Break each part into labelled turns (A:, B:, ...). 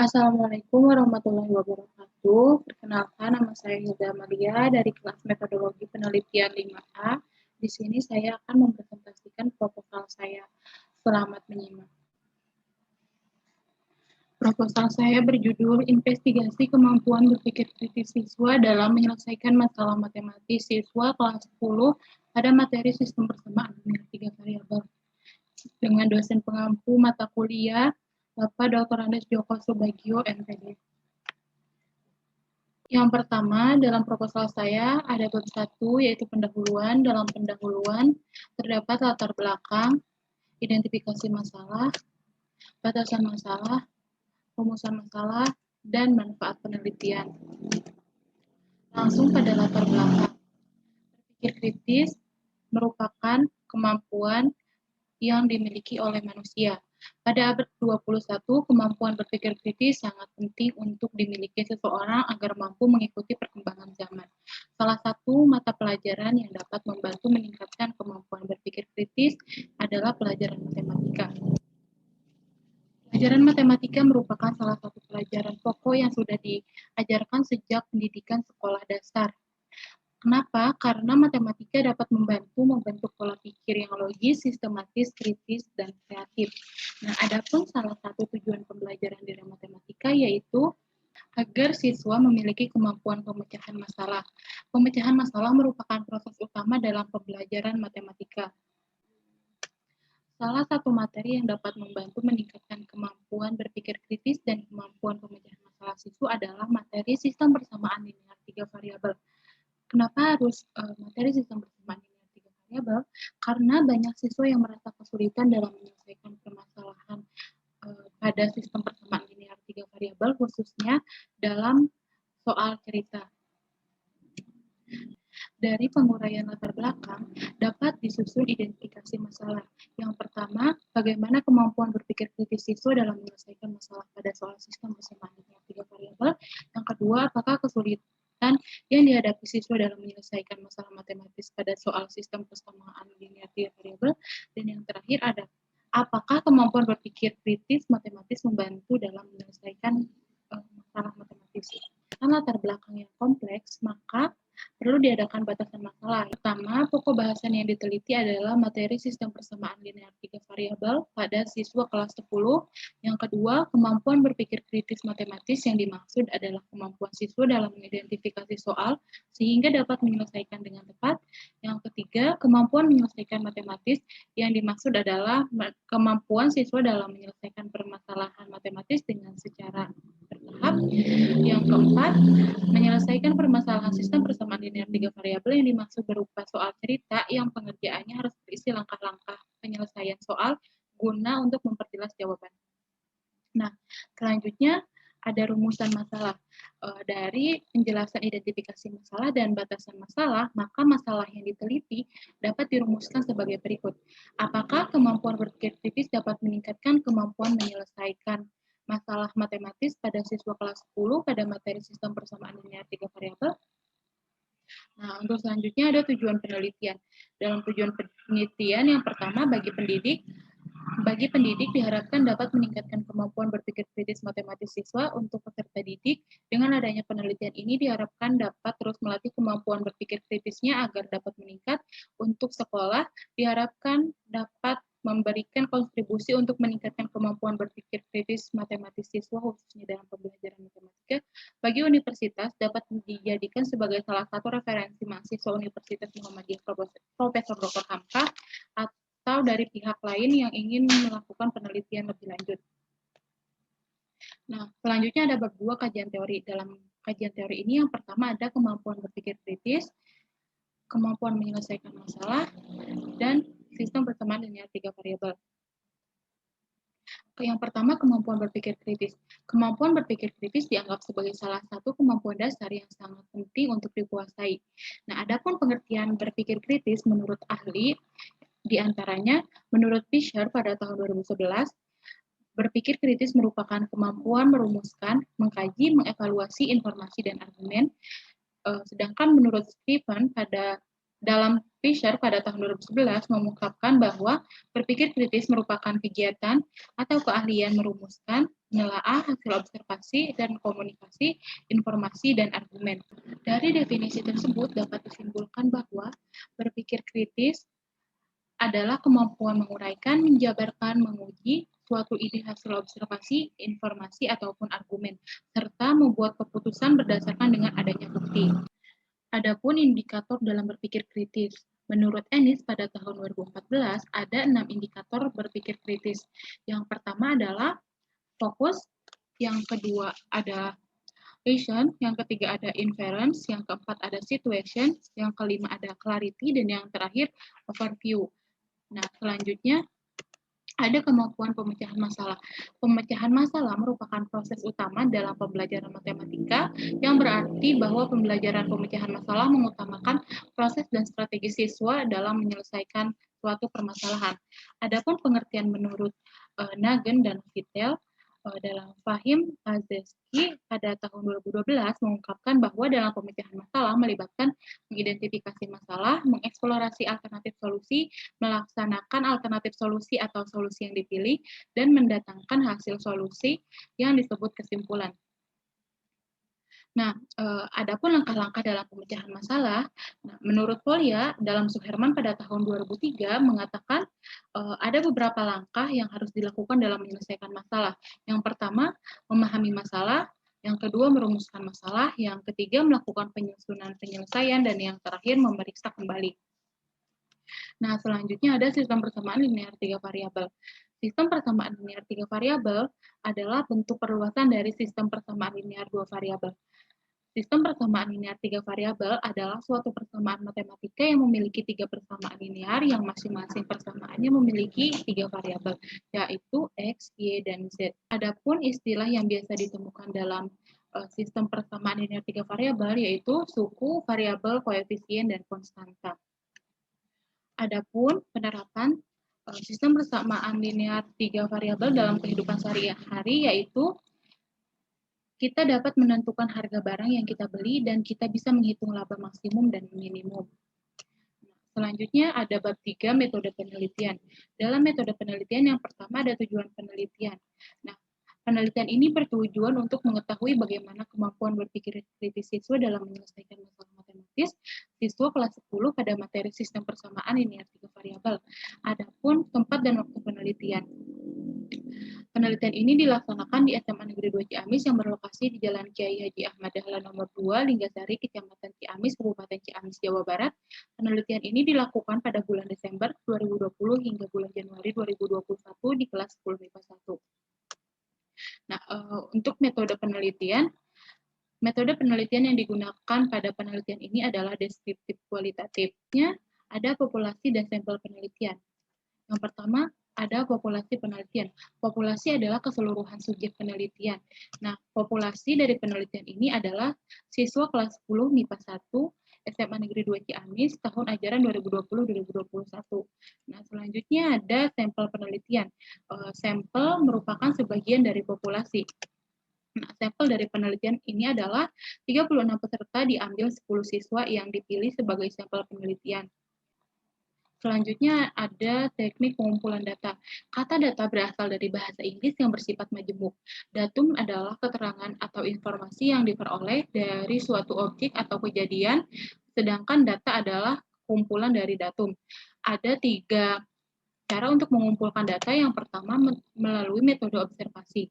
A: Assalamualaikum warahmatullahi wabarakatuh. Perkenalkan, nama saya Hilda Maria dari kelas Metodologi Penelitian 5A. Di sini saya akan mempresentasikan proposal saya. Selamat menyimak. Proposal saya berjudul Investigasi Kemampuan Berpikir Kritis Siswa dalam Menyelesaikan Masalah Matematis Siswa kelas 10 pada materi Sistem Persamaan Linear 3 Variabel. Dengan dosen pengampu mata kuliah, Bapak Dr. Andes Joko Subagio, MPD. Yang pertama, dalam proposal saya ada bab 1, yaitu pendahuluan. Dalam pendahuluan, terdapat latar belakang, identifikasi masalah, batasan masalah, rumusan masalah, dan manfaat penelitian. Langsung pada latar belakang. Berpikir kritis merupakan kemampuan yang dimiliki oleh manusia. Pada abad 21, kemampuan berpikir kritis sangat penting untuk dimiliki seseorang agar mampu mengikuti perkembangan zaman. Salah satu mata pelajaran yang dapat membantu meningkatkan kemampuan berpikir kritis adalah pelajaran matematika. Pelajaran matematika merupakan salah satu pelajaran pokok yang sudah diajarkan sejak pendidikan sekolah dasar. Kenapa? Karena matematika dapat membentuk pola pikir yang logis, sistematis, kritis, dan kreatif. Nah, adapun salah satu tujuan pembelajaran dari matematika yaitu agar siswa memiliki kemampuan pemecahan masalah. Pemecahan masalah merupakan proses utama dalam pembelajaran matematika. Salah satu materi yang dapat membantu meningkatkan kemampuan berpikir kritis dan kemampuan pemecahan masalah siswa adalah materi sistem persamaan linear 3 variabel. Kenapa harus materi sistem persamaan linear 3 variabel? Karena banyak siswa yang merasa kesulitan dalam menyelesaikan permasalahan pada sistem persamaan linear 3 variabel, khususnya dalam soal cerita. Dari penguraian latar belakang, dapat disusun identifikasi masalah. Yang pertama, bagaimana kemampuan berpikir kritis siswa dalam menyelesaikan masalah pada soal sistem persamaan linear 3 variabel. Yang kedua, apakah kesulitan yang dihadapi siswa dalam menyelesaikan masalah matematis pada soal sistem persamaan linear 3 variabel. Dan yang terakhir ada, apakah kemampuan berpikir kritis matematis membantu dalam menyelesaikan masalah matematis. Karena latar belakang yang kompleks, maka perlu diadakan batasan masalah. Pertama, pokok bahasan yang diteliti adalah materi sistem persamaan linear 3 variabel pada siswa kelas 10. Yang kedua, kemampuan berpikir kritis matematis yang dimaksud adalah kemampuan siswa dalam mengidentifikasi soal sehingga dapat menyelesaikan dengan tepat. Yang ketiga, kemampuan menyelesaikan matematis yang dimaksud adalah kemampuan siswa dalam menyelesaikan permasalahan matematis dengan secara bertahap. Yang keempat, menyelesaikan permasalahan sistem persamaan linear 3 variabel yang dimaksud berupa soal cerita yang pengerjaannya harus berisi langkah-langkah penyelesaian soal guna untuk memperjelas jawaban. Nah, selanjutnya ada rumusan masalah. Dari penjelasan identifikasi masalah dan batasan masalah, maka masalah yang diteliti dapat dirumuskan sebagai berikut. Apakah kemampuan berpikir kritis dapat meningkatkan kemampuan menyelesaikan masalah matematis pada siswa kelas 10 pada materi sistem persamaan linear 3 variabel? Nah, untuk selanjutnya ada tujuan penelitian. Dalam tujuan penelitian yang pertama bagi pendidik diharapkan dapat meningkatkan kemampuan berpikir kritis matematis siswa untuk peserta didik. Dengan adanya penelitian ini diharapkan dapat terus melatih kemampuan berpikir kritisnya agar dapat meningkat. Untuk sekolah diharapkan dapat memberikan kontribusi untuk meningkatkan kemampuan berpikir kritis matematis siswa khususnya dalam pembelajaran matematika. Bagi universitas dapat dijadikan sebagai salah satu referensi mahasiswa Universitas Muhammadiyah Profesor Dr. Hamka atau dari pihak lain yang ingin melakukan penelitian lebih lanjut. Nah, selanjutnya ada bab 2 kajian teori. Dalam kajian teori ini yang pertama ada kemampuan berpikir kritis, kemampuan menyelesaikan masalah, dan sistem persamaan linear 3 variabel. Yang pertama, kemampuan berpikir kritis. Kemampuan berpikir kritis dianggap sebagai salah satu kemampuan dasar yang sangat penting untuk dikuasai. Nah, adapun pengertian berpikir kritis menurut ahli, di antaranya menurut Fisher pada tahun 2011, berpikir kritis merupakan kemampuan merumuskan, mengkaji, mengevaluasi informasi dan argumen. Sedangkan menurut Stephen pada Dalam Fisher pada tahun 2011 mengungkapkan bahwa berpikir kritis merupakan kegiatan atau keahlian merumuskan, menelaah hasil observasi, dan komunikasi informasi dan argumen. Dari definisi tersebut dapat disimpulkan bahwa berpikir kritis adalah kemampuan menguraikan, menjabarkan, menguji suatu ide hasil observasi, informasi, ataupun argumen, serta membuat keputusan berdasarkan dengan adanya bukti. Adapun indikator dalam berpikir kritis. Menurut Ennis pada tahun 2014 ada 6 indikator berpikir kritis. Yang pertama adalah fokus, yang kedua ada vision, yang ketiga ada inference, yang keempat ada situation, yang kelima ada clarity, dan yang terakhir overview. Nah, selanjutnya ada kemampuan pemecahan masalah. Pemecahan masalah merupakan proses utama dalam pembelajaran matematika yang berarti bahwa pembelajaran pemecahan masalah mengutamakan proses dan strategi siswa dalam menyelesaikan suatu permasalahan. Adapun pengertian menurut Nagin dan Vittel dalam Fahim Kazeski pada tahun 2012 mengungkapkan bahwa dalam pemecahan masalah melibatkan mengidentifikasi masalah, mengeksplorasi alternatif solusi, melaksanakan alternatif solusi atau solusi yang dipilih, dan mendatangkan hasil solusi yang disebut kesimpulan. Nah, adapun langkah-langkah dalam pemecahan masalah, nah, menurut Polya, dalam Suherman pada tahun 2003 mengatakan ada beberapa langkah yang harus dilakukan dalam menyelesaikan masalah. Yang pertama, memahami masalah, yang kedua, merumuskan masalah, yang ketiga, melakukan penyusunan penyelesaian, dan yang terakhir, memeriksa kembali. Nah, selanjutnya ada sistem persamaan linear 3 variabel. Sistem persamaan linear 3 variabel adalah bentuk perluasan dari sistem persamaan linear 2 variabel. Sistem persamaan linear 3 variabel adalah suatu persamaan matematika yang memiliki 3 persamaan linear yang masing-masing persamaannya memiliki 3 variabel, yaitu X, Y, dan Z. Adapun istilah yang biasa ditemukan dalam sistem persamaan linear 3 variabel yaitu suku, variabel, koefisien, dan konstanta. Adapun penerapan sistem persamaan linear 3 variabel dalam kehidupan sehari-hari yaitu kita dapat menentukan harga barang yang kita beli dan kita bisa menghitung laba maksimum dan minimum. Selanjutnya ada bab 3 metode penelitian. Dalam metode penelitian yang pertama ada tujuan penelitian. Nah, penelitian ini bertujuan untuk mengetahui bagaimana kemampuan berpikir kritis siswa dalam menyelesaikan masalah matematis siswa kelas 10 pada materi sistem persamaan linear 3 variabel. Adapun tempat dan waktu penelitian. Penelitian ini dilaksanakan di SMA Negeri 2 Ciamis yang berlokasi di Jalan Kiai Haji Ahmad Dahlan nomor 2, Linggasari, Kecamatan Ciamis, Kabupaten Ciamis, Jawa Barat. Penelitian ini dilakukan pada bulan Desember 2020 hingga bulan Januari 2021 di kelas 10 MIPA 1. Nah, untuk metode penelitian yang digunakan pada penelitian ini adalah deskriptif kualitatifnya, ada populasi dan sampel penelitian. Yang pertama, ada populasi penelitian. Populasi adalah keseluruhan subjek penelitian. Nah, populasi dari penelitian ini adalah siswa kelas 10 MIPA 1 SMA Negeri 2 Ciamis tahun ajaran 2020-2021. Nah, selanjutnya ada sampel penelitian. Sampel merupakan sebagian dari populasi. Nah, sampel dari penelitian ini adalah 36 peserta diambil 10 siswa yang dipilih sebagai sampel penelitian. Selanjutnya ada teknik pengumpulan data. Kata data berasal dari bahasa Inggris yang bersifat majemuk. Datum adalah keterangan atau informasi yang diperoleh dari suatu objek atau kejadian, sedangkan data adalah kumpulan dari datum. Ada 3 cara untuk mengumpulkan data. Yang pertama melalui metode observasi.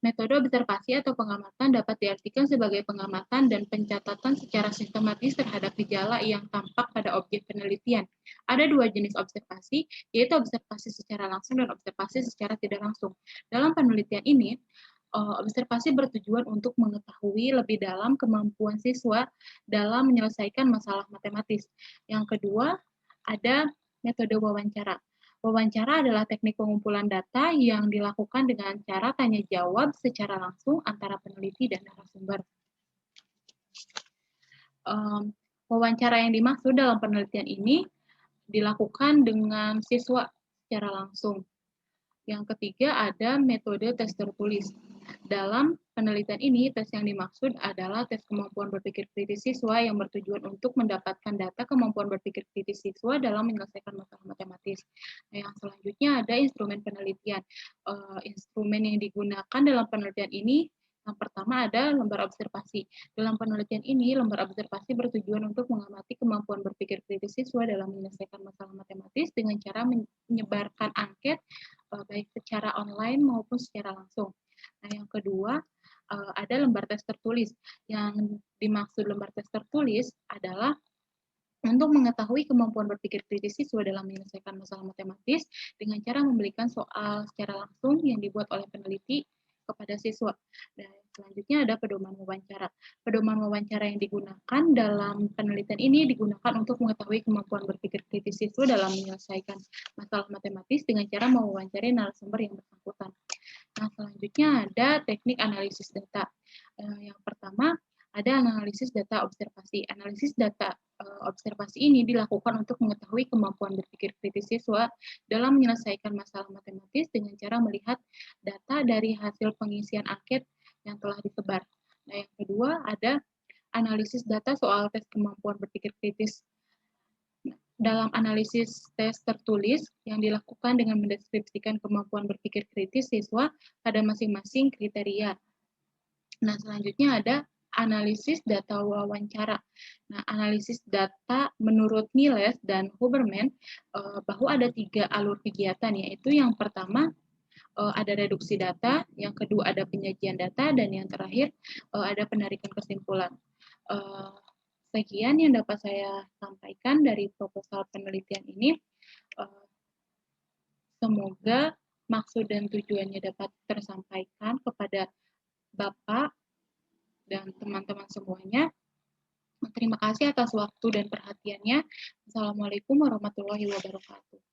A: Metode observasi atau pengamatan dapat diartikan sebagai pengamatan dan pencatatan secara sistematis terhadap gejala yang tampak pada objek penelitian. Ada 2 jenis observasi, yaitu observasi secara langsung dan observasi secara tidak langsung. Dalam penelitian ini, observasi bertujuan untuk mengetahui lebih dalam kemampuan siswa dalam menyelesaikan masalah matematis. Yang kedua, ada metode wawancara. Wawancara adalah teknik pengumpulan data yang dilakukan dengan cara tanya jawab secara langsung antara peneliti dan narasumber. Wawancara yang dimaksud dalam penelitian ini dilakukan dengan siswa secara langsung. Yang ketiga ada metode tes tertulis. Dalam penelitian ini, tes yang dimaksud adalah tes kemampuan berpikir kritis siswa yang bertujuan untuk mendapatkan data kemampuan berpikir kritis siswa dalam menyelesaikan masalah matematis. Nah, yang selanjutnya ada instrumen penelitian. Instrumen yang digunakan dalam penelitian ini yang pertama ada lembar observasi. Dalam penelitian ini, lembar observasi bertujuan untuk mengamati kemampuan berpikir kritis siswa dalam menyelesaikan masalah matematis dengan cara menyebarkan angket baik secara online maupun secara langsung. Nah, yang kedua ada lembar tes tertulis. Yang dimaksud lembar tes tertulis adalah untuk mengetahui kemampuan berpikir kritis siswa dalam menyelesaikan masalah matematis dengan cara memberikan soal secara langsung yang dibuat oleh peneliti kepada siswa. Dan selanjutnya ada pedoman wawancara. Pedoman wawancara yang digunakan dalam penelitian ini digunakan untuk mengetahui kemampuan berpikir kritis siswa dalam menyelesaikan masalah matematis dengan cara mewawancarai narasumber yang bersangkutan. Nah, selanjutnya ada teknik analisis data. Yang pertama, ada analisis data observasi. Analisis data observasi ini dilakukan untuk mengetahui kemampuan berpikir kritis siswa dalam menyelesaikan masalah matematis dengan cara melihat data dari hasil pengisian angket yang telah disebar. Nah, yang kedua ada analisis data soal tes kemampuan berpikir kritis. Dalam analisis tes tertulis yang dilakukan dengan mendeskripsikan kemampuan berpikir kritis siswa pada masing-masing kriteria. Nah, selanjutnya ada analisis data wawancara. Nah, analisis data menurut Niles dan Huberman bahwa ada 3 alur kegiatan, yaitu yang pertama ada reduksi data, yang kedua ada penyajian data, dan yang terakhir ada penarikan kesimpulan. Sekian yang dapat saya sampaikan dari proposal penelitian ini. Semoga maksud dan tujuannya dapat tersampaikan kepada Bapak dan teman-teman semuanya. Terima kasih atas waktu dan perhatiannya. Assalamualaikum warahmatullahi wabarakatuh.